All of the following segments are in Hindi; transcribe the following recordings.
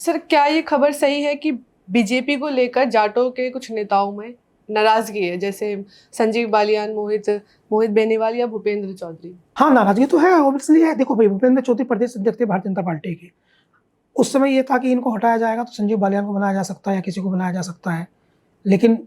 सर, क्या ये खबर सही है कि बीजेपी को लेकर जाटों के कुछ नेताओं में नाराजगी है, जैसे संजीव बालियान, मोहित मोहित बेनीवाल या भूपेंद्र चौधरी? हाँ, नाराजगी तो है, ऑब्वियसली है। देखो भाई, भूपेंद्र चौधरी प्रदेश अध्यक्ष थे भारतीय जनता पार्टी के। उस समय ये था कि इनको हटाया जाएगा तो संजीव बालियान को बनाया जा सकता है या किसी को बनाया जा सकता है, लेकिन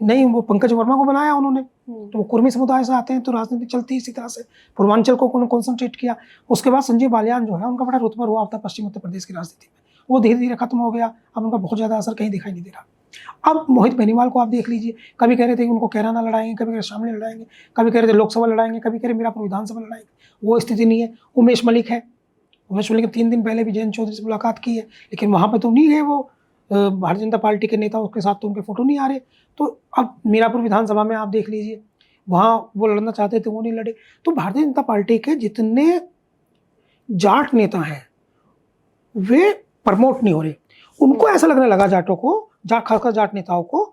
नहीं, वो पंकज वर्मा को बनाया उन्होंने। तो वो कुर्मी समुदाय से आते हैं, तो राजनीति चलती है इसी तरह से। पूर्वांचल को उन्होंने कॉन्सेंट्रेट किया। उसके बाद संजीव बालियान जो है, उनका बड़ा रुतबा हुआ था पश्चिम उत्तर प्रदेश की राजनीति में। वो धीरे धीरे खत्म हो गया। अब उनका बहुत ज़्यादा असर कहीं दिखाई नहीं दे रहा। अब मोहित बेनीवाल को आप देख लीजिए, कभी कह रहे थे कि उनको कैराना लड़ाएंगे, कभी कह रहे शामली लड़ाएंगे, कभी कह रहे थे लोकसभा लड़ाएंगे, कभी कह रहे मीरापुर विधानसभा लड़ाएंगे। वो स्थिति नहीं है। उमेश मलिक है, उमेश मलिक ने 3 दिन पहले भी जयंत चौधरी से मुलाकात की है, लेकिन वहाँ पर तो नहीं गए वो भारतीय जनता पार्टी के नेता, उसके साथ तो उनके फोटो नहीं आ रहे। तो अब मीरापुर विधानसभा में आप देख लीजिए, वहाँ वो लड़ना चाहते थे, वो नहीं लड़े। तो भारतीय जनता पार्टी के जितने जाट नेता हैं वे प्रमोट नहीं हो रहे। उनको ऐसा लगने लगा, जाटों को, खासकर जाट नेताओं को,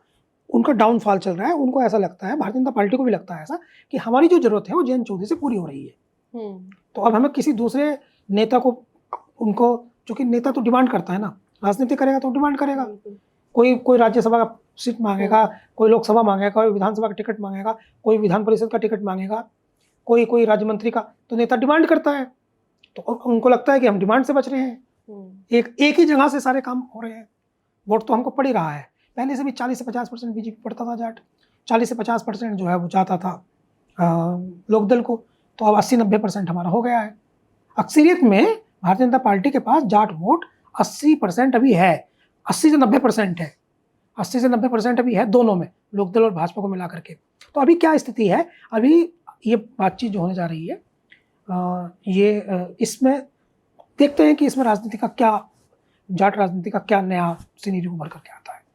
उनका डाउनफॉल चल रहा है। उनको ऐसा लगता है, भारतीय जनता पार्टी को भी लगता है ऐसा, कि हमारी जो जरूरत है वो जयंत चौधरी से पूरी हो रही है। तो अब हमें किसी दूसरे नेता को, उनको, चूंकि नेता तो डिमांड करता है ना, राजनीति करेगा तो डिमांड करेगा। कोई राज्यसभा का सीट मांगेगा, कोई लोकसभा मांगेगा, कोई विधानसभा का टिकट मांगेगा, कोई विधान परिषद का टिकट मांगेगा, कोई राज्य मंत्री का, तो नेता डिमांड करता है। तो उनको लगता है कि हम डिमांड से बच रहे हैं, एक ही जगह से सारे काम हो रहे हैं। वोट तो हमको पड़ ही रहा है। पहले से भी 40 से 50% बीजेपी पड़ता था जाट, 40 से 50% जो है वो जाता था लोकदल को। तो अब 80-90% हमारा हो गया है। अक्सरियत में भारतीय जनता पार्टी के पास जाट वोट 80% अभी है, 80 से 90% है, 80 से 90% अभी है दोनों में, लोकदल और भाजपा को मिला करके। तो अभी क्या स्थिति है, अभी ये बातचीत जो होने जा रही है, इसमें देखते हैं कि इसमें राजनीति का क्या, जाट राजनीति का क्या नया सिनेरियो उभर करके आता है।